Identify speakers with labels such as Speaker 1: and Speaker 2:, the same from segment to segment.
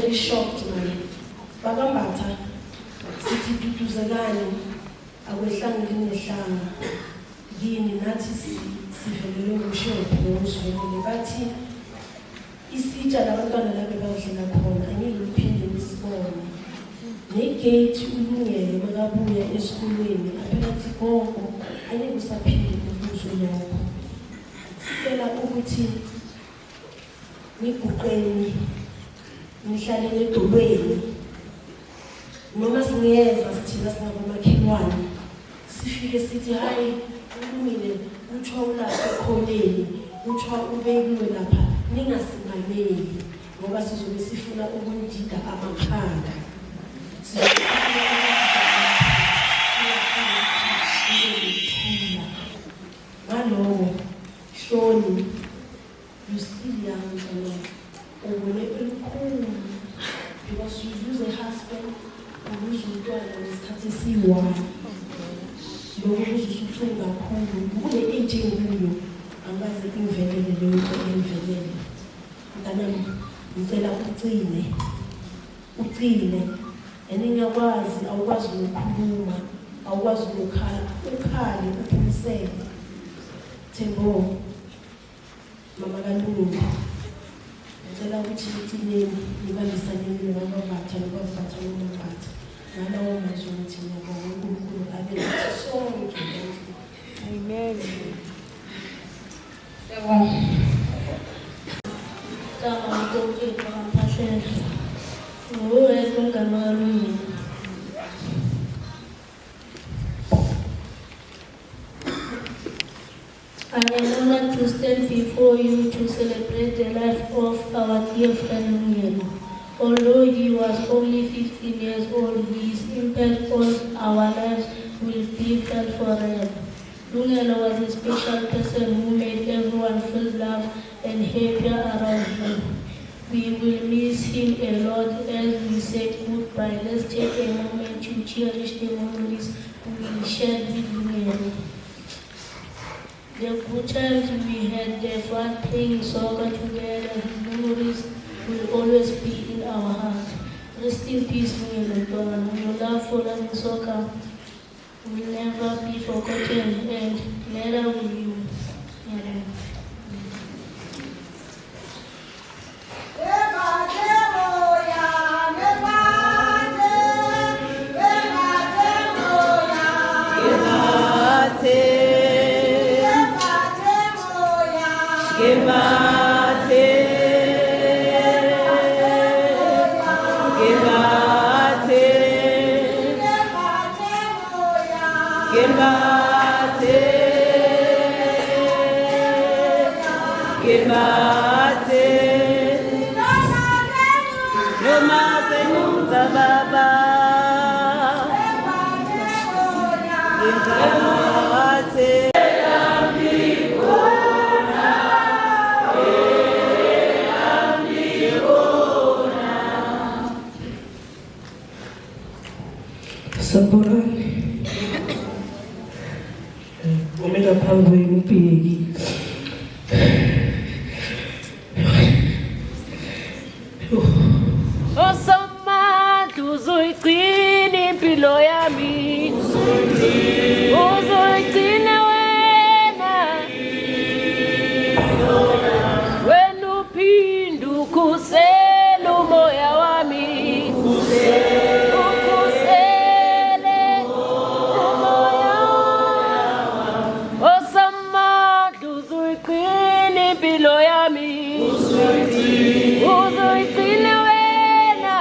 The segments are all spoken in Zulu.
Speaker 1: very shocked manje. Bakambatha sithi tutuzelani akwehlanga linehlanga. Yini nathi sivelele ngomshophi ngomswele bathi isitsha labantwana labe bawudlela khona angeke uphinde nisibone. Negate ulungele makabuya esikolweni aphakathi konke angeke usaphinde ukuzo yakho. Sicela ukuthi niguqeni nihlale edolweni noma singeza sithina singabomakhelwane sifike sithi hayi ulungile uthiwa ulapha ekhoneni uthiwa ubekiwe lapha ningasimameli ngoba sizobe sifuna ukundida amakhanda. Ngalowo Hloni, you still young because you lose a husband and lose umntwana ngesikhathi esiyi-1. Lokho kuzosuhlungu kakhulu kule age enguyo angaze ingivelele leyo nto engivelele. Mntanami ngicela ucine and ngiyakwazi awukwazi ukukhuluma awukwazi ukukhala ukhale uphumisele. Thembo mama kaNtuluka ngicela ukuthi nicineni nibambisaneni nabambatha ngalawo mazwi ukuthi ngiyabonga uNkulunkulu abe nathi sonke. Amen.
Speaker 2: I am honored to stand before you to celebrate the life of our dear friend Lungelo. Although he was only 15 years old, his impact on our lives will be felt forever. Lungelo was a special person who made everyone feel loved and happy around him. We will miss him a lot as we say goodbye. Let's take a moment to cherish the memories we shared with Lungelo. The good times we had, the fun playing soccer together, his memories will always be in our hearts. Rest in peace, Lungelo. Your love for loving soccer will never be forgotten, and neither will you. Amen.
Speaker 1: Sabonani umela phambi kwempiki
Speaker 3: Osamandla uzoyigcina impilo yami uzoyigcina wena wena uphinda ukhusela umoya wami ukhusele umoya Osamandla uzoyigcina impilo yami uzoyigcina wena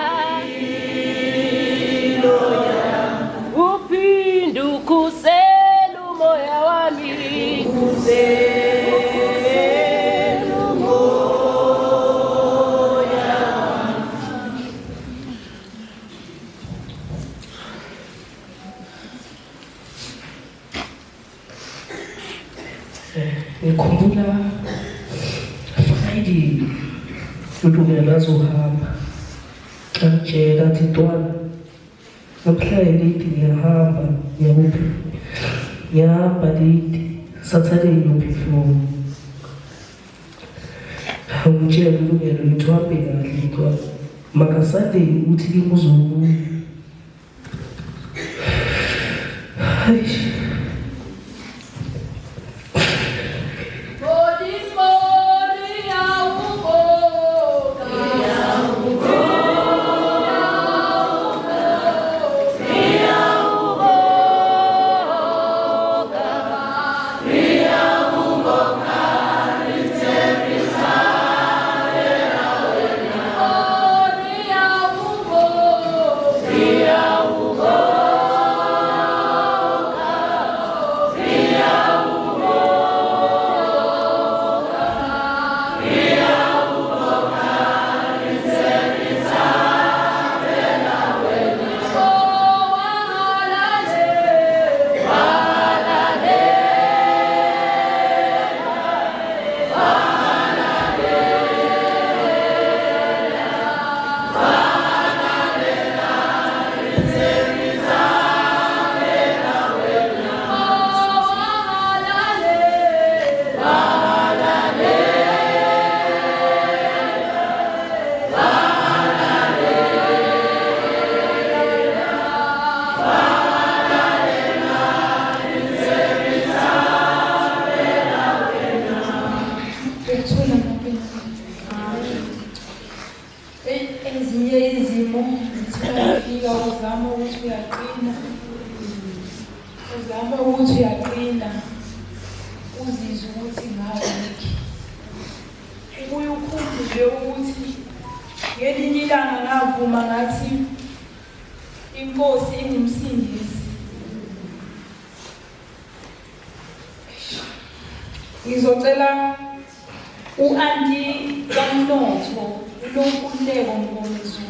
Speaker 3: uphinde ukhusela umoya wami ukhusela umoya
Speaker 1: ngikhumbula Friday Lungelo azohamba angitshela athi Ntwana namhlanje late ngiyahamba ngiyakuphi ngiyahamba late Saturday ngiyophi angitshela Lungelo ngithi uhambe kahle Ntwana
Speaker 4: Makasandeni ukuthi limuze umuntu.
Speaker 1: Ezinye izimo zithika uzama ukuthi uyaqina. Uzama ukuthi uyaqina. Uzizwe ukuthi ngakho. Ubuye ukhumbule ukuthi ngelinye ilanga ngavuma ngathi inkosi ingumsindisi. Ngizocela u-Anti kaMnotho uNonkululeko Mngomezulu.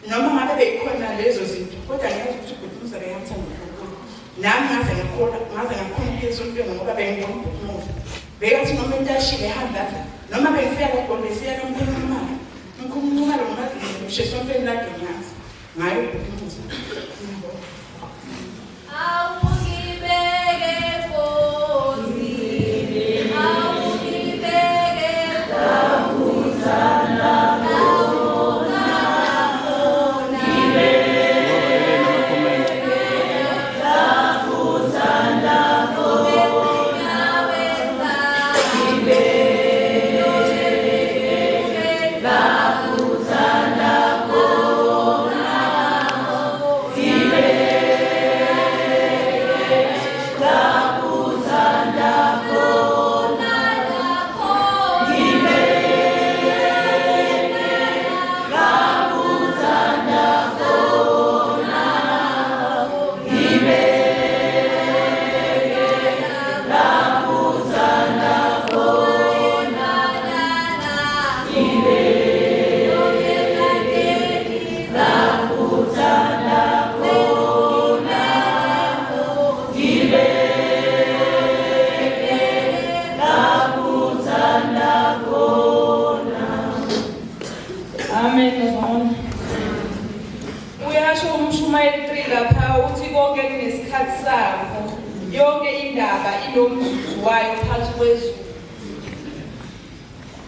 Speaker 5: noma ngabe beyikhona lezo zinto kodwa ngiyazi ukuthi uBhutumuza beyathanda uNkulunkulu nami ngaze ngakhona esontweni ngoba bengibona uBhutumuza bekathi noma into ashile ehamba lapha noma bengifika eGombe siya noMkhumalo ngoba ngisho esontweni lakhe ngiyazi ngayo uBhutumuza.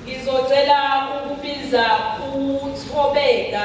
Speaker 3: Ngizocela ukubiza uThobeka.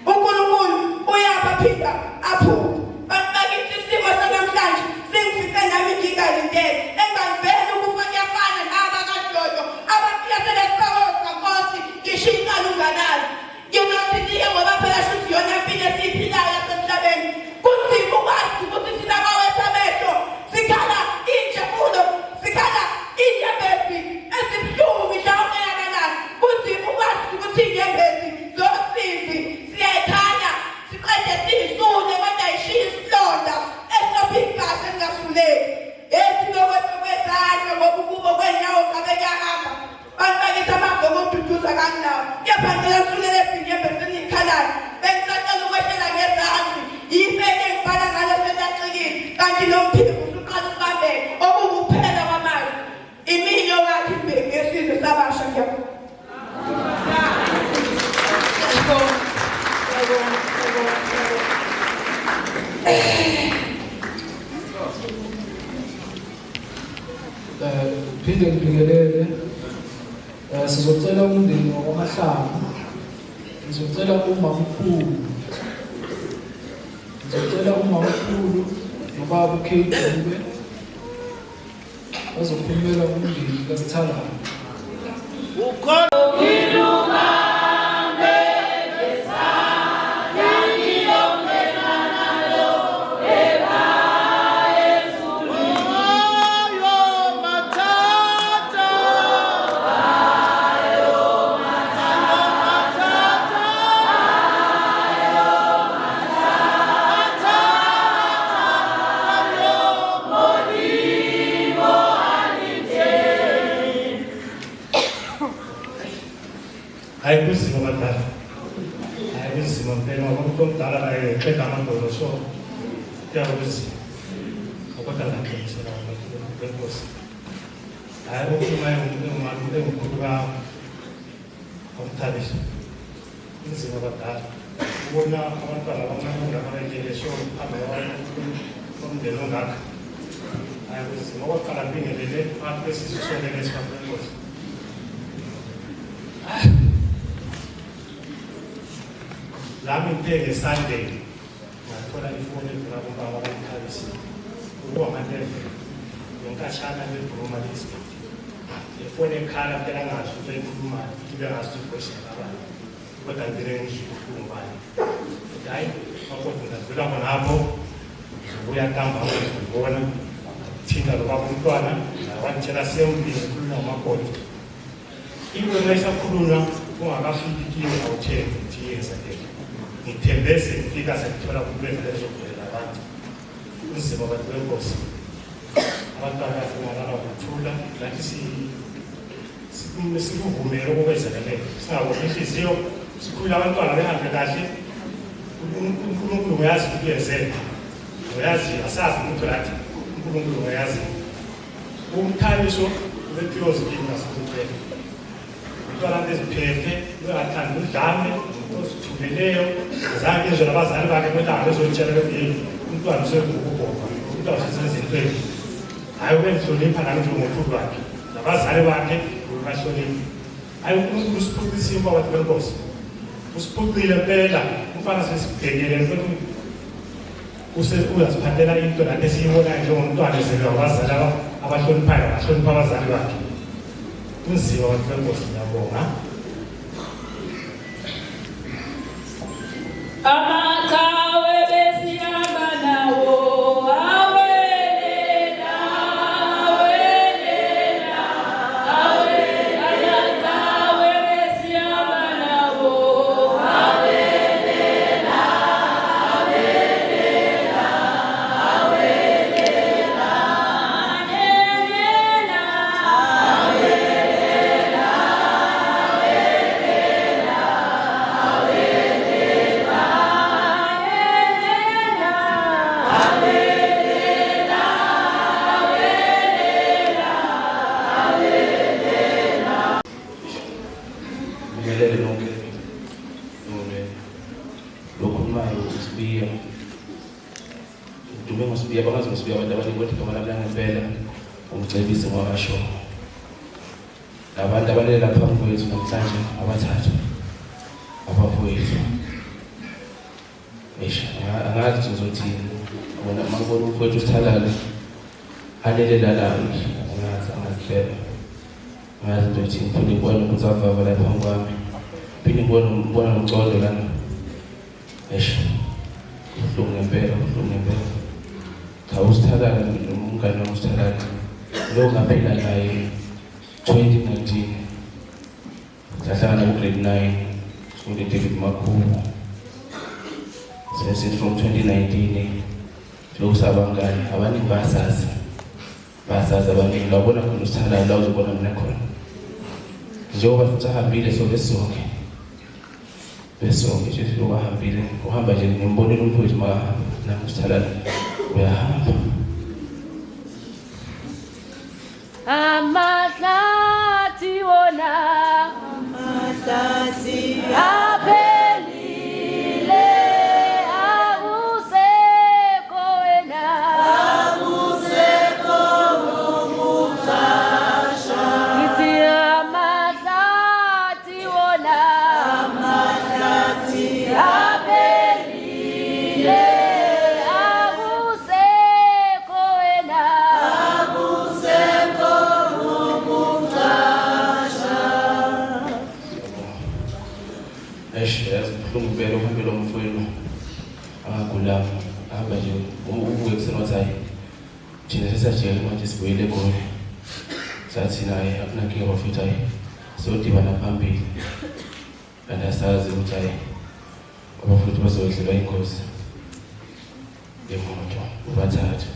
Speaker 5: uNkulunkulu uyapha apho. Bantu bakithi isimo sanamhlanje sengifice nami ngingalindele engangivela ukufa kuyafana nabakaDodo abaphila selesifakosa Nkosi ngisho iqala ungalazi nginothi ndiye ngoba phela shuthi yona impilo esiyiphilayo yasemhlabeni kunzima ukwazi ukuthi thina bawethamehlo sikhala injabulo sikhala inyembezi ezibuhlungu mhlawumbe yakalani kunzima ukwazi ukuthi inyembezi zosizi siyayithanda siqede siyisule kodwa yishiya isilonda esinophingahle engasuleki ethi lokwezandla ngobukubo kwenyawo ngabe kuyahamba banibakisa amabhoko oduduza kaninawo kepha ngiyasulele ezinyembezi eniyikhalayo bengisacela ukwehlela ngezansi yipeni engibhala ngalo sentaxikile kanti nomphimbo usuqala ukubambeka okukuphela kwamazwi iminyo wakhe ibheki yesizwe sabasha ngiyabonga.
Speaker 6: Phinde ngibingelele sizocela umndeni wakwamahlanga ngizocela umamkhulu nobaba uKdube bazokhulumela umndeni kaSithandana.
Speaker 7: Hayi kuzima badala hayi kuzima mpela ngoba umuntu omdala naye eqeda amadolo so kuyakuzima kodwa ngiyaqinisekisa ukuthi benkosi hayi ukukhuluma umuntu engumkhulu kaMthabiso kunzima badala ubona abantwana abancane ngabalekele so hambe omndeni ongaka hayi kuzima okokuqala ngibingelele phakathi kwesizwe sonke lesifakwenkosi lami ngiphe Sunday ngathola ifoni evela kuBaba kaMthabisi ukuba manje ngonkashana lebroma lesi ifoni ekhala phela ngazi ukuthi ekhuluma ibe ngazi ukuthi abantu kodwa ngibele ngishukuru bani hayi bakodwa ngavela khonapho ubuya kamba ukubona thinda loba umntwana wantshela siyembile kukhuluma ngamakhona into lesakhuluma ungakafiki kiyo awuthenga thiyeza leyo ngithembese ngifika sekuthola kubeza lezokuvela abantu uzima abantu benkosi abantwana basengalala ukuthula lathi sikuvumela ukubezelele singabona inhliziyo sikhulula abantwana behambe kahle uNkulunkulu uyazi ukuyenzela uyazi asazi ukuthi lathi uNkulunkulu uyazi umthabiso ubethiyozi ingasukupela umntwana eziphephe uyathanda udlame osithuleleyo zange izwe labazali bakhe kwelanga bezotshela ukuthi umntwana usengukubhoma umntwana usesezintweni hayi ubenhlonipha nami njengomkhulu wakhe nabazali bakhe ubahlonipha hayi uNkulunkulu usiphucile abantu benkosi usiphucile phela umfana sesibhekele ukuthi uyaziphathela into nathi esiyibonayo njengomntwana ezelwe abazali abahloniphayo abahlonipha abazali bakhe kunzima abantu benkosi ngiyabonga.
Speaker 3: Amakawe besiyamba nawo awelela amakawe besiyamba nawo awelela
Speaker 8: umcebisi ngwabasho labantu abalela phambi kwethu namhlanje abathathu abafowethu angazi ngizothini wena mangibona umfowethu uSithalala alelelalayo angazihlela ngazi nje ukuthi ngiphinde ngibone ukuthi avava la phambi kwami phinde ngibona nomcondo lana esho ubuhlungu ngempela cha uSithalala nomngane wami uSithalala lo ngaphela naye 2019 sahlangana ku-grade 9 sifunde David Makhulu since from 2019 lokusabangani abaningi basazi abaningi labona khona uSithalala la uzobona mina khona njengoba futhi ahambile so besonke nje lokahambile uhamba nje ngimbonile umfowethu makahamba nami uSithalala uyahamba
Speaker 3: Amahlathi wona aphelile akusekho wena ngithi amahlathi wona aphelile akusekho wena
Speaker 8: yazi ubuhlungu impela uhambela umfowenu angagulanga ahamba nje ubuye kusena wathi hayi thina sesajele manje sibuyele eGoli sathi naye akunankinga bafethu hayi siyodibana phambili kanti asazi ukuthi hayi abafethu bazowehlelwa ingozi yemoto ubathathu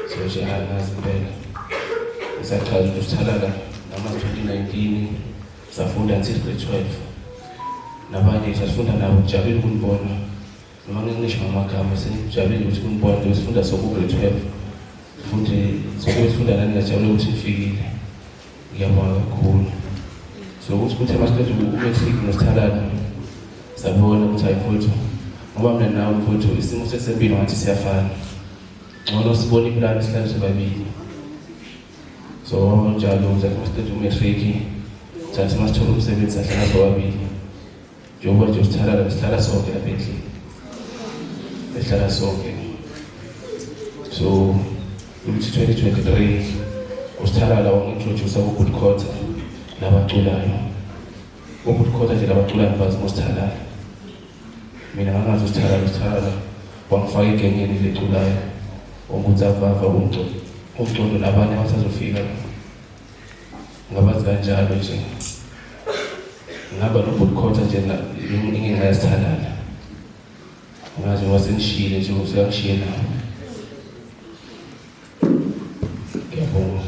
Speaker 8: so nje angazi impela ngisaqala ukuthi uSithalala nama-2019 safunda until grade 12 nabanye sasifunda nabo kujabule ukunibona noma ngingisho ngamagama senijabule ukuthi kunibona sifunda soku-grade 12 futhi sokufunda nani ngajabule ukuthi nifikile ngiyabonga kakhulu so ukuthi kuthe masiqeda umetric noSithalala sabona ukuthi hayi mfowethu ngoba mina nawe mfowethu isimo sesempilo ngathi siyafana ngcono sibone iplani sihlale sobabili so njalo zathi masiqeda umetric sathi masithola umsebenzi sahlala sobabili njengoba nje uSithalala sihlala sonke lapha endlini sihlala sonke so ukuthi 2023 uSithalala wangintroduce ku-Good Quarter labaculayo ku-Good Quarter nje labaculayo bazi ngoSithalala mina ngangazi uSithalala wangifaka egengeni leculayo ukuthi avava umcondo nabanye abasazofika ngabazi kanjalo nje ngaba no-Good Quarter nje ingenxa yaSithalala ngazi wasenishile nje useyangishiye nawo ngiyabonga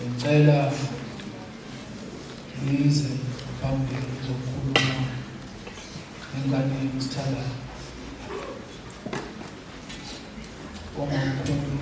Speaker 6: ngicela nize phambili zokukhuluma ngengane uSithalala omkhulu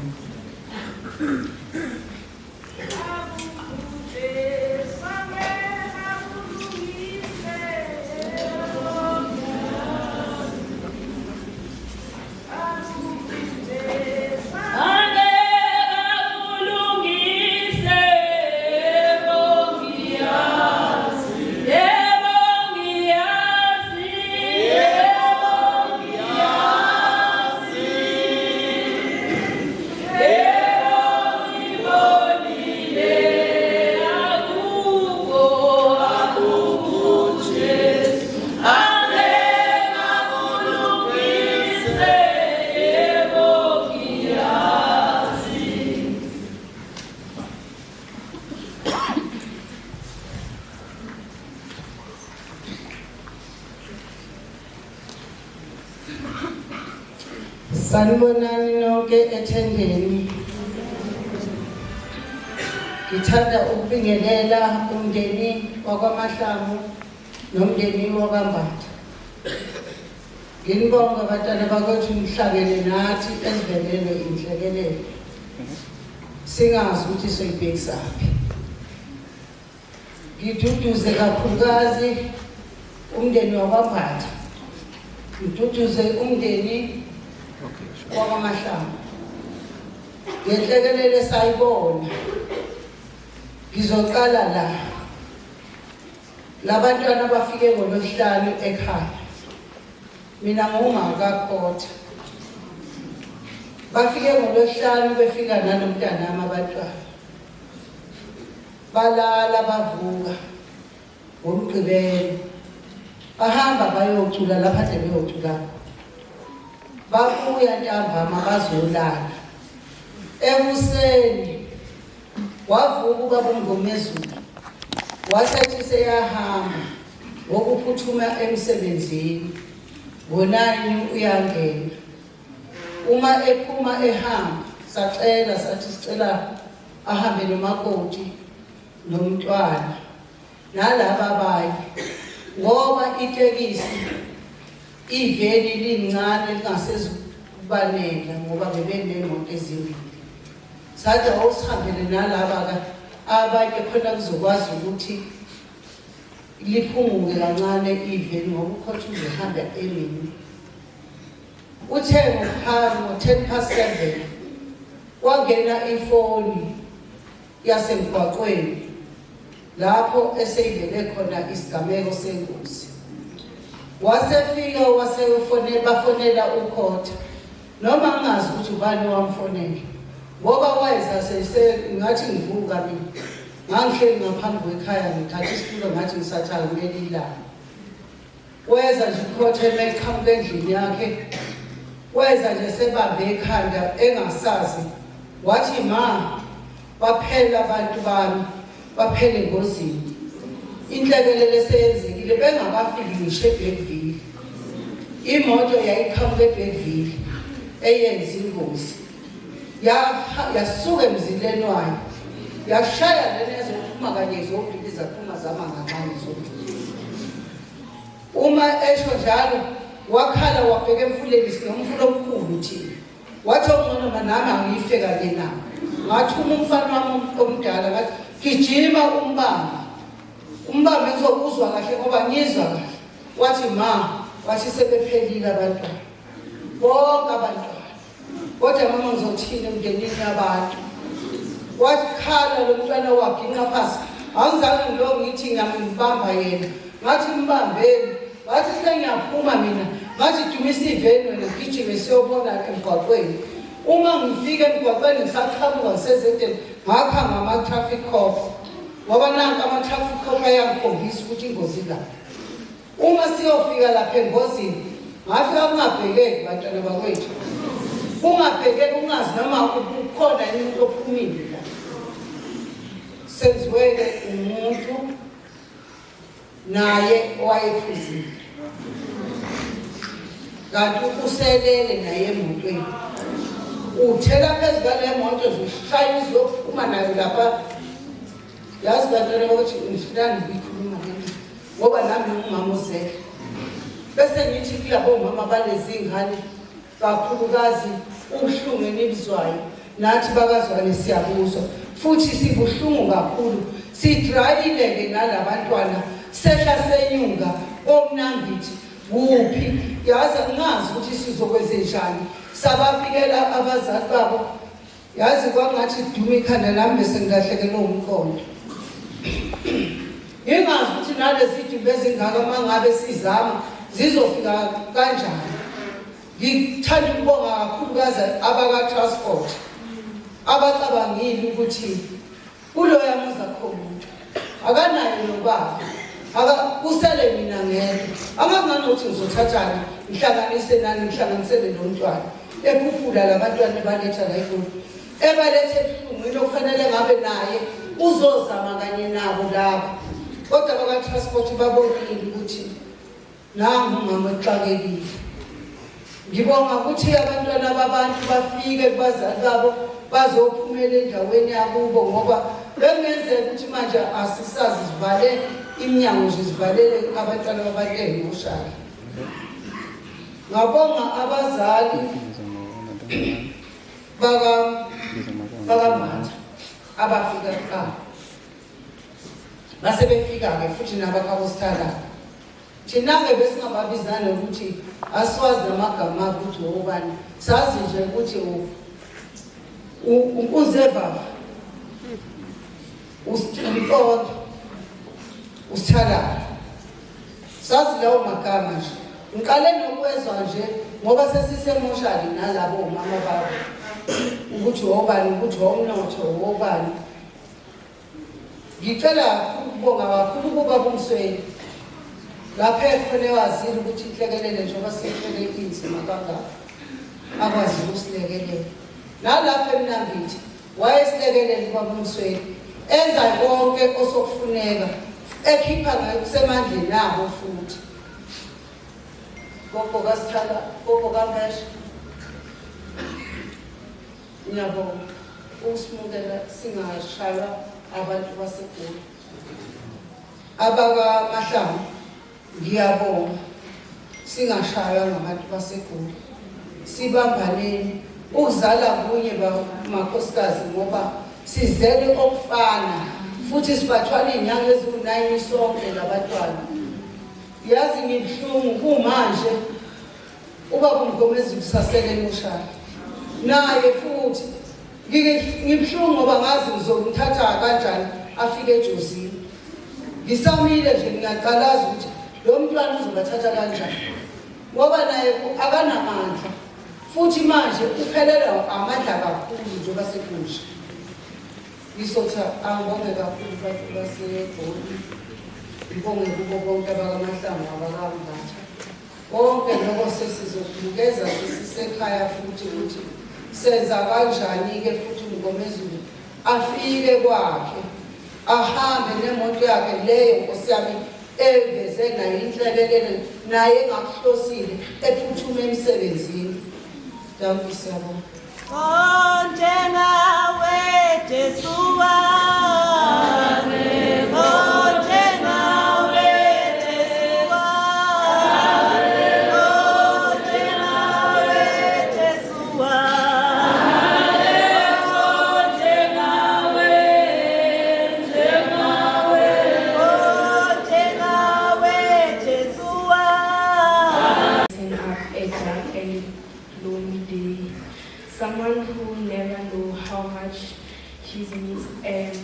Speaker 9: Sanibonani nonke ethendeni. Ngithanda ukubingelela umndeni wakwaMahlangu nomndeni wakwaMbatha. Nginibonga abantwana bakwethu nihlangene nathi esivelele inhlekelele. Singazi ukuthi soyibhekisaphi. Ngiduduze kakhulukazi umndeni wakwaMbatha. Ngiduduze umndeni wakwaMahlangu. Ngenhlekelele sayibona. Ngizoqala la. labantwana bafike ngolosihlanu ekhaya. Mina ngumakakhotha. Bafike ngolosihlanu befika nanomntana abantwana. Balala bavuka ngomgqibelo. Bahamba bayocula lapha beyocula. Babuya ntambama bazolala. Ekuseni wavuka ubabungomezulu. Wasethi seyahamba ngokuphuthuma emsebenzini. Ngo9 uyangena. Uma ephuma ehamba sacela sathi sicela ahambe nomakoti nomntwana nalaba abanye ngoba itekisi iveni lincane lingasezubanela ngoba bebenemoto ezimbili. Sathi awusihambele nalaba abanye khona kuzokwazi ukuthi liphunguke kancane iveni ngoba ukhotha uzehamba emini. Uthe ngo10:07 wangena ifoni yasemgwaqweni lapho eseyivele khona isigameko sengozi. Wasefika bafonela ukhotha noma ngazi ukuthi ubani wamfonela ngoba wayeza ngathi ngivuka mina ngangihleli ngaphambi kwekhaya ngithatha isitulo ngathi ngisathanga kumele ilanga. Weza nje ukhotha emeqhamuka endlini yakhe. Weza nje sebambe ekhanda engasazi wathi ma baphela abantu bami baphele engozini. Inhlekelele seyenzekile bengakafiki ngisho eBergville. Imoto yayiqhamuka eBergville eyenza ingozi. Yasuka emzileni wayo. Yashaya lena ezophuma kanye zombili zaphuma zamangaqani zombili. Uma esho njalo wakhala wabheka emfuleni sinomfulo omkhulu thina. Wathi ongcono manami angife kanye na. Ngathuma umfana wami omdala ngathi gijima umbamba. Umbamba ngizokuzwa kahle ngoba ngizwa kahle. Wathi ma wathi sebephelile abantwana. Bonke abantwana. Kodwa mama ngizothina emndenini yabantu. Wathi khala lo mntwana wakhe inqaphasi. Angizange ngilo ngithi ngiyambamba yena. Ngathi mbambeni. Wathi sengiyaphuma mina. Ngathi dumisa iveni wena gijime siyobona emgwaqweni. Uma ngifika emgwaqweni ngisaqhamuka ngisezedeni ngakha ngama-traffic cop. Ngoba nanku ama-traffic cop ayangikhombisa ukuthi ingozi la. Uma siyofika lapha engozini ngafika kungabhekeki bantwana bakwethu. Kungabhekeki ungazi noma kukhona yini into ophumile la. Senziweke umuntu naye owayephuzile. Kanti uselele naye emotweni. Uthela phezu kwale moto zishaya uzophuma nayo lapha. Yazi bantwana ukuthi ngifuna ngikhuluma nami ngoba nami ngumama uZekhe. Bese ngithi kulabo mama balezi ingane kakhulukazi ubuhlungu enibizwayo nathi bakazwane siyabuzwa futhi sibuhlungu kakhulu. Sidrayile nalabantwana sehla senyunga omnambithi kuphi yazi ngazi ukuthi sizokwenze njani. Sabafikela abazali babo yazi kwangathi duma ikhanda lami bese ngilahlekelwe umqondo. Ngingazi ukuthi nalezi zinto ezingaka mangabe sizama zizofika kanjani. Ngithanda ukubonga kakhulukazi abaka transport abacabangile ukuthi kuloya muza khona akanayo nobaba kusele mina ngedwa. Angazingani ukuthi ngizothathana ngihlanganise nani ngihlanganisele nomntwana ekhuphula labantwana baletha la ekhulu ebalethe ebuhlungu into kufanele ngabe naye uzozama kanye nabo laba. Kodwa abaka transport babonile ukuthi nangu umama exakekile. Ngibonga ukuthi abantwana babantu bafike kubazali babo bazophumela endaweni yakubo ngoba bengenzeka ukuthi manje asisazi sivale iminyango nje sivalele abantwana babantu engoshala. Ngabonga abazali bakaMatha abafika kuqala. Base befika-ke futhi nabakabosithala. Thina-ke besingababizana ukuthi asiwazi namagama ukuthi obani. Sazi nje ukuthi uZevava, uSithondo, uSithalala. sazi lawo magama nje ngiqale nokwezwa nje ngoba sesisemoshali nalabo mama babo ukuthi wobani ukuthi womnotho wobani. Ngicela ukubonga kakhulu kuba kumsweni lapha ekhona wazile ukuthi ihlekelele njengoba sihlele inzima kangaka akwazi ukusilekelela nalapha eMnambithi wayesilekelela kuba kumsweni enza konke osokufuneka ekhipha ngayo kusemandleni nabo futhi. Gogo kaSithala, gogo kaMesha, ngiyabonga usimukela singashaywa abantu baseGoli. AbakaMahlangu ngiyabonga singashaywa ngabantu baseGoli. Sibambaneni ukuzala kunye bamakhosikazi ngoba sizele okufana futhi sibathwala izinyanga eziwu9 sonke labantwana. Yazi ngibhlungu kumanje ubaba uMgomezi usasele eMoshali naye futhi ngibhlungu ngoba ngazi ngizomthatha kanjani afike eJozini. Ngisamile nje ngiyaqalaza ukuthi lo mntwana uzobathatha kanjani ngoba naye akanamandla futhi manje uphelelwa amandla kakhulu njengoba sekusha. Ngisotha angibonge kakhulu abantu baseGoli. Ngibonge kubo bonke abakaMahlangu abakaMbatha konke lokho sesizokunikeza sisisekhaya futhi ukuthi senza kanjani-ke futhi uMgomezulu afike kwakhe ahambe nemoto yakhe leyo Nkosi yami eveze nayo inhlekelele naye engakuhlosile ephuthume emsebenzini. Dankie siyabonga.
Speaker 10: Onjengawe Jesuwa
Speaker 1: someone who never knew how much he needs and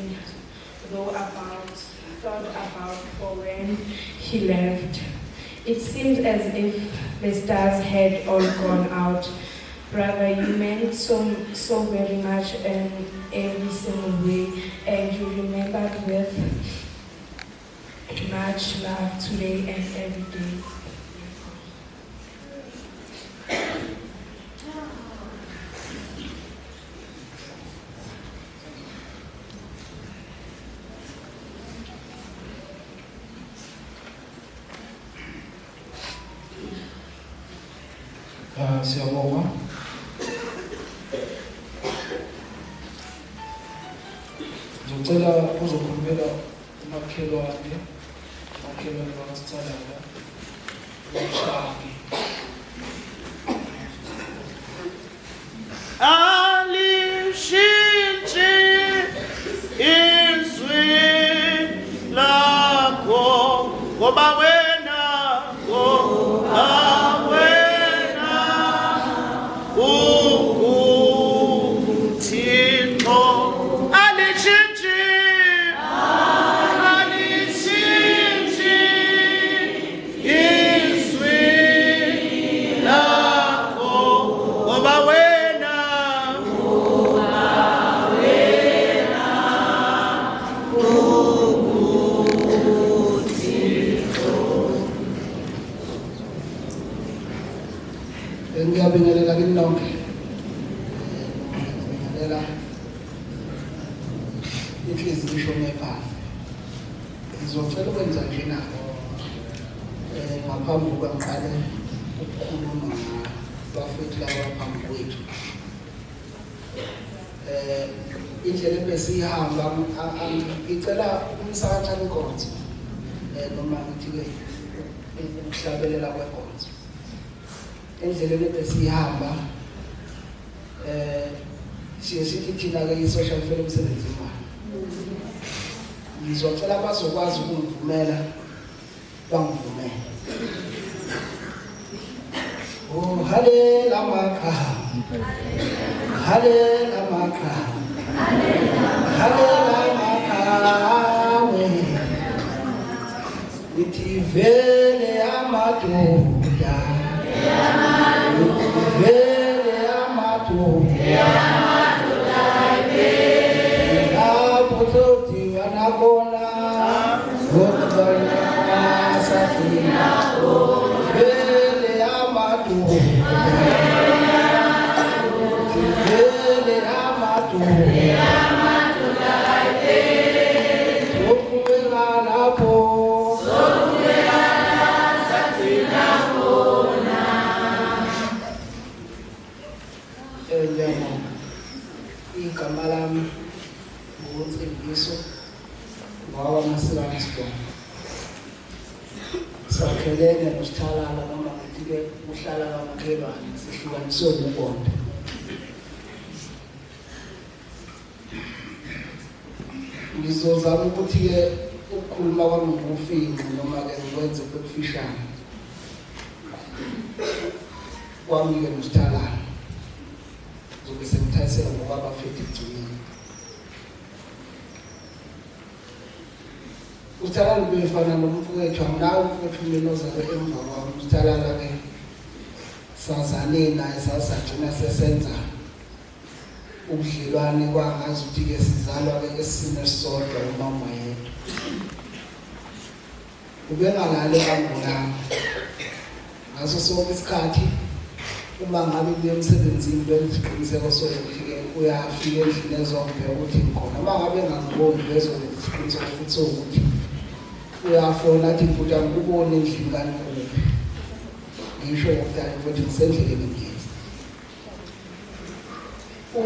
Speaker 1: thought about for when he left. It seemed as if the stars had all gone out. Brother, you meant so very much in every single way, and you remembered with much love today and every day.
Speaker 6: Siyabonga. Ngicela uzokhulumela umakhelwane bakaSithala uShaki.
Speaker 10: Alishintshi izwi lakho ngoba wena
Speaker 6: ngiyabingelela kini nonke. Ngiyabingelela inhliziyo ishone phansi. Ngizocela ukwenza nje nako ngaphambi kokuba ngiqale ukukhuluma ngabafethu laba phambi kwethu. Indlela ebesihamba ngicela umsakaza inkonzo noma ngithi-ke ukuhlabelela kwenkonzo. Indlela ebesihamba siye sithi thina-ke i-social welfare umsebenzi wemali. Ngizocela abazokwazi ukungivumela bangivumele. Oh halela magama, halela magama, halela magama, nithi vele amadoda vele amadoda lapho sodibana khona ngokubona sathina vele amadoda vele amadoda sokubeka lapho igama lami nguNtsimbiso ngwaMasilane Sibongo. Sakhelene noSithalala noma ngithi-ke uhlala kamakhelwane sihlukaniswe ngubonda. Ngizozama ukuthi-ke ukukhuluma kwami ngokufingqa noma-ke ngikwenze kokufishane kwami-ke noSithalala. Zobe sengithathela ngokwabafethu egcwini. uSithalala ubefana nomfowethu nawe umfowethu mina ozalwe emva kwami. uSithalala-ke sazane naye sasagcina sesenza ubudlelwane kwangazi ukuthi-ke sizalwa-ke esisimo esisodwa umama yedwa. Ubengalale kambulanga ngaso sonke isikhathi uma ngabe kuye emsebenzini benisiqiniseko sokuthi-ke uyafika endlini ezobheka ukuthi ngikhona. Uma ngabe ngangiboni bezokwenza isiqiniseko futhi sokuthi uyafona athi futhi angikuboni endlini kaNkulunkulu. Ngisho ukuthi futhi ngisendleleni ngiyeza.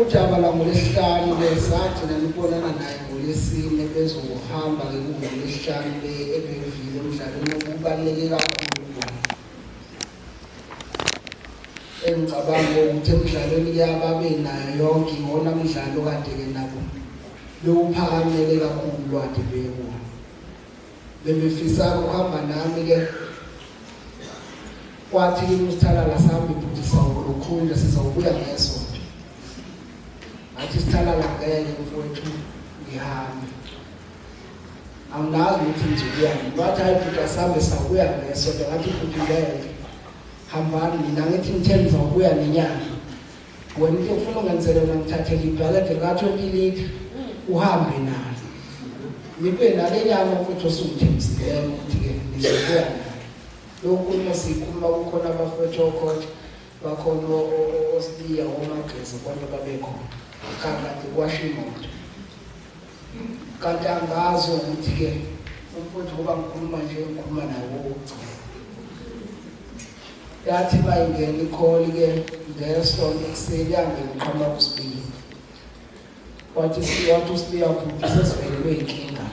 Speaker 6: Ujaba la ngoLwesihlanu lesagcina nibonana naye ngoLwesine bezohamba-ke ngoLwesihlanu ebevile emdlalweni okubaluleke kakhulu. Engicabanga ukuthi emidlalweni yababe nayo yonke iwona mdlalo kade-ke nabo bewuphakamele kakhulu kade bekuwo. Bebefisa ukuhamba nami-ke kwathi-ke uSithalala sami futhi sawulukhunda sizawubuya ngesonto. Ngathi Sithalala ngeke mfowethu ngihambe. Anginazi ukuthi ngizobuyani. Bathi hayi futhi asambe sawubuya ngesonto. Ngathi futhi ngeke. Hambani mina ngithi ngithe ngizawubuya nenyanga. Wena into ufuna ungenzele wena ngithathele ibhakede ka-20 litha uhambe nayo. Nibe nale nyama mfowethu osungithembisileyo ukuthi-ke ngizobuya nayo. Lokhu masikhuluma kukhona abafowethu okhotha bakhona oSibiya oMagesi konke babekhona. Kanti kwasha imoto. Kanti angazi ukuthi-ke umfowethu ngoba ngikhuluma nje ngikhuluma naye wokugcina. Yathi bayingena ikholi-ke ngesonto ekuseni yangena uqhamuka kuSibiya. Wathi uSibiya futhi sesivelelwe inkinga.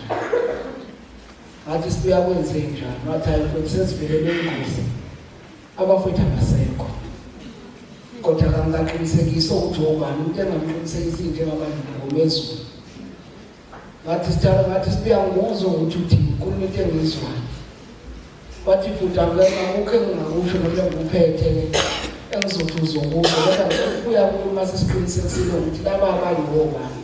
Speaker 6: Ngathi Sibiya kwenze njani? Wathi hayi futhi sesivelelwe ingozi. Abafowethu abasekho. Kodwa kangaqinisekisa ukuthi ubani umuntu engamqinisekisi njengabantu ngomezulu. Ngathi Sibiya ngikuzwa ukuthi uthini ukhuluma into engizwayo. Wathi futhi akukho engingakusho noma ngikuphethe engizothi uzokusho kodwa kuya kukhuluma sesiqinisekisile ukuthi laba abantu ngobani.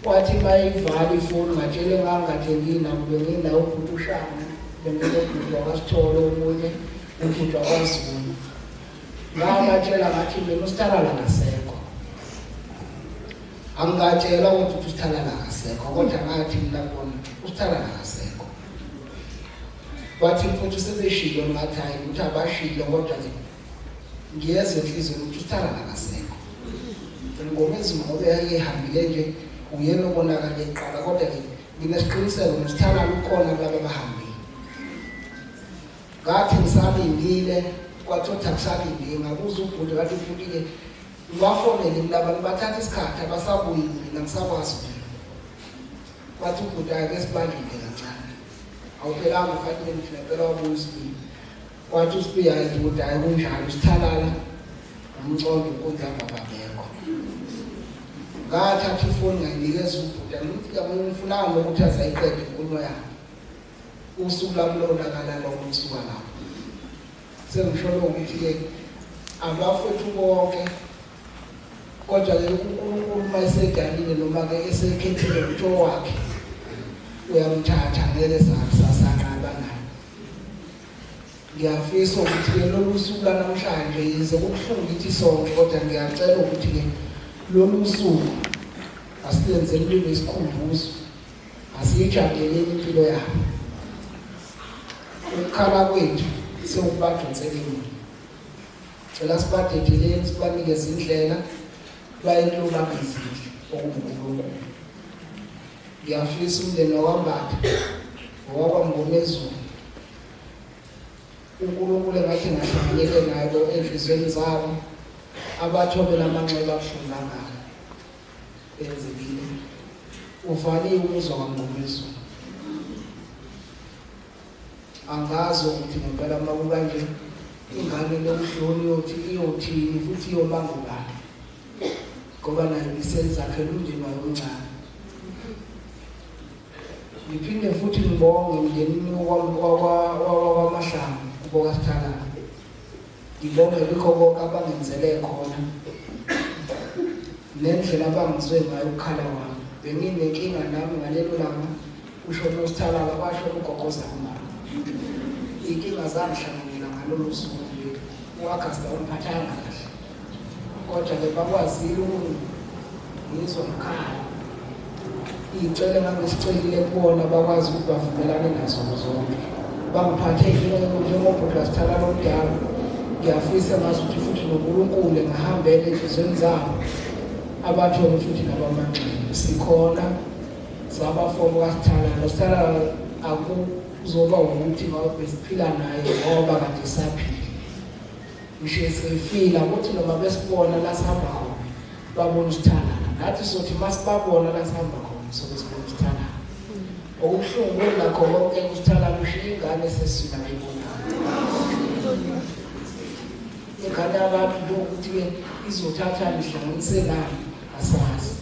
Speaker 6: Wathi bayivala ifoni ngatshele ngangade nginabo bengindawo ubhuti uShanga benginobhuti wakwaSithole omunye ubhuti wakwaZulu. Ngabatshela ngathi mina uSithalala ngasekho. Angatshela ukuthi uSithalala ngasekho kodwa ngathi mina bona uSithalala ngasekho. Wathi futhi sebeshilo ngathi hayi ukuthi abashilo kodwa nje ngiyeza enhlizweni ukuthi uSithalala ngasekho. Ngomezi ngoba yayihambile nje uyena obonakala eqala kodwa ke nginesiqiniseko uSithalala ukhona kulabo abahambile. Ngathi ngisalindile kwathola kusalindile ngabuza ubhuti ngathi futhi-ke ngibafonele kulaba bathatha isikhathi abasabuyi mina ngisakwazi mina. Wathi ubhuti ake sibalinde kancane. Awuphelanga ufanele ngithi ngempela wabuya uSibiya. Wathi uSibiya ukuthi hayi kunjalo uSithalala umcondo ukuthi angababekho. Ngathatha ifoni ngayinikeza ubhuti ngithi ngifunanga ukuthi azayiqede inkulumo yami. Usuku lami lonakala lokho usuka lapho. Sengisho ukuthi-ke abafowethu bonke kodwa-ke uNkulunkulu uma eseganile noma-ke esekhethile ukuthi owakhe uyamthatha ngeke sasanqaba naye. ngiyafisa ukuthi-ke lolu suku lanamhlanje yize kubuhlungu kithi sonke kodwa ngiyacela ukuthi-ke lolu suku asilenzeni libe isikhumbuzo, asiyijabuleleni impilo yabo. Ukukhala kwethu sewukubadonseleni, cela sibadedeleni, sibanikeze indlela bayekulolama izinhle okuNkulunkulu. Ngiyafisa umndeni wakwambatha owakwaMngomezulu uNkulunkulu engathi ngahlanganyele nayo enhliziyweni zabo, abathobela amanxeba abuhlungu kangaka enzekile. Uvaliwe umuzwa kaMngomezulu. Angazi ukuthi ngempela uma kukanje ingane lokuhloni iyothini futhi iyobangulana, ngoba nayo isenzakhela umndeni wayo omncane. Ngiphinde futhi ngibonge umndenini wakwamahlanga uBokasithalala. Ngibonge lokho konke abangenzele khona nendlela abangizwe ngayo ukukhala kwami. Benginenkinga nami ngalelo langa usho uSithalala kwasho ugogoza umama. Inkinga zangihlanganyela ngalolu suku lelo. U-Augusta umphathanga kahle, kodwa-ke bakwazile ngizwa ngikhala. Iy'celo ngangisicelile kubona bakwazi ukuthi bavumelane nazo zonke. Bangiphathe njengobhuti Sithalala omdala. Ngiyafisa ngazi ukuthi futhi noNkulunkulu engahambele enhliziyweni zabo, abathole futhi nabamanxele. Sikhona sabafowabo kaSithalala. uSithalala akuzoba ukuthi besiphila naye ngoba kade saphila. Ngisho sifila ukuthi noma besibona la sihamba khona babona uSithalala, nathi sothi masibabona la sihamba khona sokusibona uSithalala. Okubuhlungu nakho konke uSithalala ushiya ingane eseswina ayibona. Ingane yabantu ukuthi-ke izothatha ihlanganise nani asazi,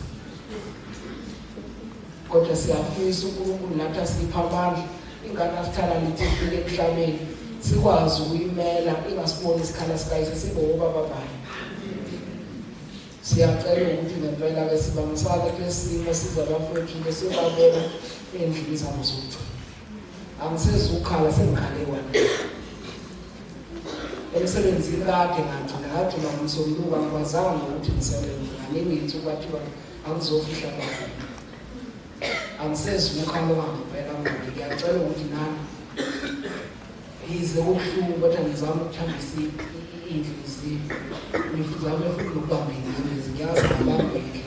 Speaker 6: kodwa siyafisa uNkulunkulu nathi asipha amandla ingane kaSithalala ithi ifike emhlabeni sikwazi ukuyimela, ingasiboni isikhala sikayo sibe obaba bayo. Siyacela ukuthi ngempela-ke sibambisane kulesi simo sizabafowethu besibabona endlini zabo zokugcina. Angisezukhala sengikhale wena emsebenzini kade ngagcina ngomsomluka ngikwazanga ukuthi ngisebenze nganimithi kwathiwa angizofihla abantu. Angisezukhala ngempela manje. Ngiyacela ukuthi nami yize kubuhlungu kodwa ngizama ukuthambisa inhliziyo. Ngizame futhi nokubambela ngiyazi ngibambele,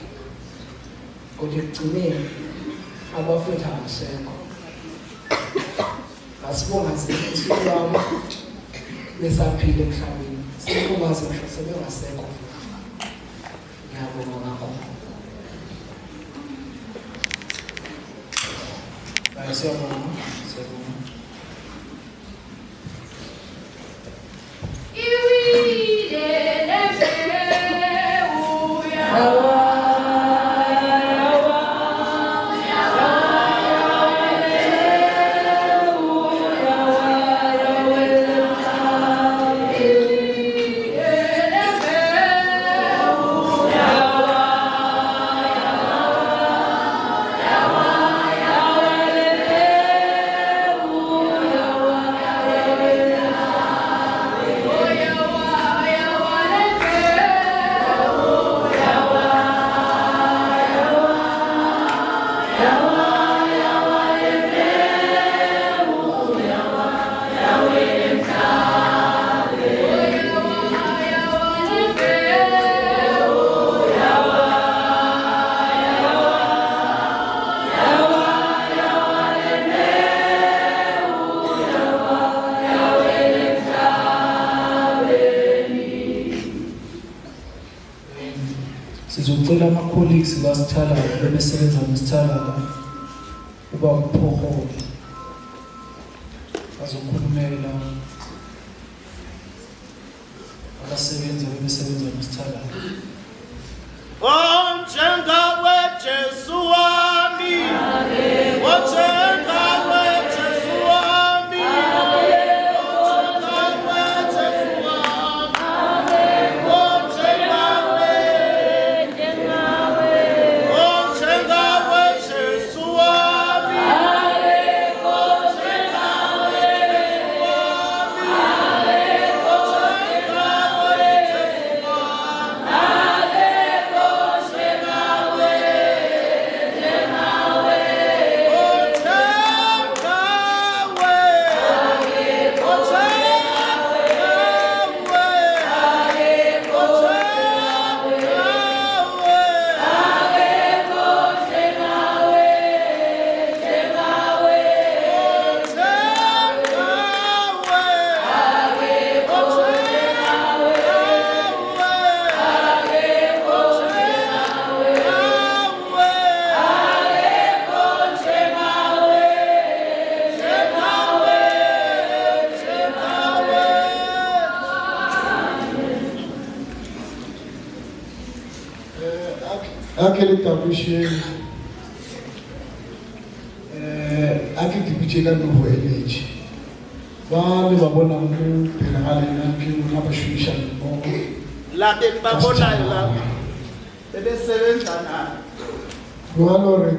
Speaker 6: kodwa ekugcineni abafowethu abasekho. Asibonga usuku lwami besaphila emhlabeni, sibongaze ngisho sebengasekho. Ngiyabonga kakhulu. Siyabonga. Sizocela ama-colleagues kaSithalala bebesebenza noSithalala uba uPhoholo bazokhulumela abasebenza bebesebenza noSithalala.
Speaker 10: Onjengawe Jesu wami, onjengawe Jesu wami, onjengawe Jesu wami, onjengawe Jesu wami, onjengawe Jesu wami.
Speaker 11: akele tabusheni ake dipitšela nogo energy ba le ba bona mo phela ga lena ke bona ba šomišana mmogo
Speaker 10: labeng ba bona la bebesebenza nayo
Speaker 11: jalo re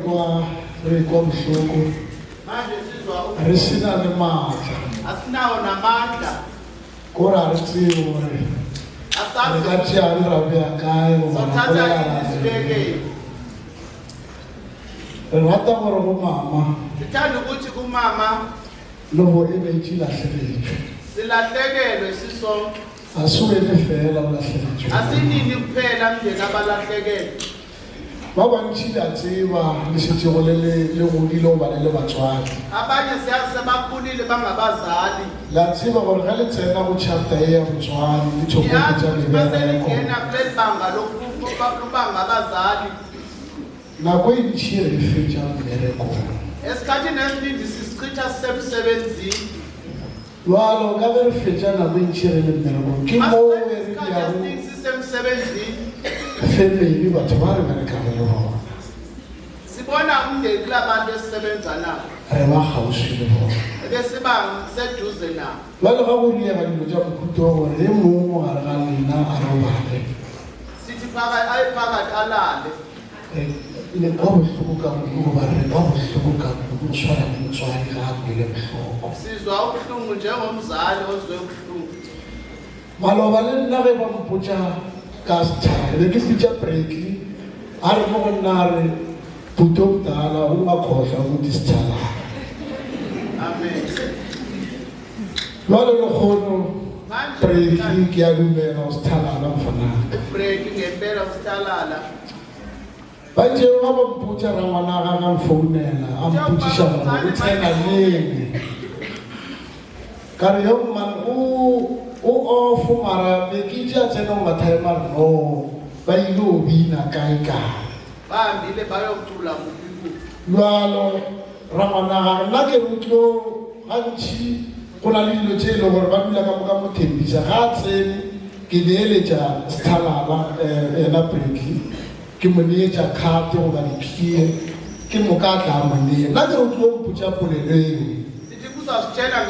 Speaker 11: kwa bohloko
Speaker 10: manje sizwa
Speaker 11: re sena le maatla
Speaker 10: asinawo namandla
Speaker 11: kora re tsebe gore re ka tšea le rabe ya kae goba nakolela re rata gore go mama
Speaker 10: sithanda ukuthi kumama
Speaker 11: le go energy lahleletšwe
Speaker 10: silahlekelwe sisonke
Speaker 11: asuele fela o lahleletšwe
Speaker 10: asinini kuphela mndeni abalahlekelwe
Speaker 11: ba bantši la tseba le šetšego le godile go ba le batswadi
Speaker 10: abanye siyazi sebakhulile bangabazali
Speaker 11: la tseba gore ga le tsena go chapter e ya botswadi le tšhokopetša mebereko
Speaker 10: kuleli banga lobanga abazali
Speaker 11: nako e ntšhi re fetša mmerekong
Speaker 10: esikhathini esiningi sisichitha sisemsebenzini
Speaker 11: jalo ka be re fetša nako e ntšhi re le mmerekong ke moo e re yago
Speaker 10: sisemsebenzini
Speaker 11: family batho ba re berekang le bona
Speaker 10: sibona umndeni kulabantu esisebenza nabo
Speaker 11: re ba kgauswi le bona
Speaker 10: ebesiba seduze nabo
Speaker 11: jalo ga go riega dilo tša mokhuto wa gore e mongwe gare ga lena a robale
Speaker 10: sithi phakathi alale
Speaker 11: le kwa bohloko ka modu goba re kwa bohloko ka modu o tshwara le motswadi ga a kwele bohloko
Speaker 10: sizwa ubuhlungu njengomzali ozwe ubuhlungu
Speaker 11: maloba le nna ge ba mpotša ka sethale be ke fitša breki a re mo go nna re puto mdala o makgohla go disithalana
Speaker 10: amen
Speaker 11: jalo lekgono breki ke a dumela go sethalana mfanaka
Speaker 10: break ngempela usithalala
Speaker 11: ba tšeo ga ba mpotša ra ngwana ga ga mfounela a mpotšiša gore o tsena leng ka re yo man o off mara be ke tšea tsena go mathaema re no ba ile o bina kae
Speaker 10: bahambile bayocula mobibu
Speaker 11: jalo ra ngwana ga nna ke rutlo gantši go na le dilo tše e le gore ba dula ka moka mothempisa ga a tsene ke neeletša sethalaba ena breki ke mo neetša kgate goba dipie ke moka a tla mo nea nna ke rutlo mpotša polelo eo
Speaker 10: sithi kuzasitshela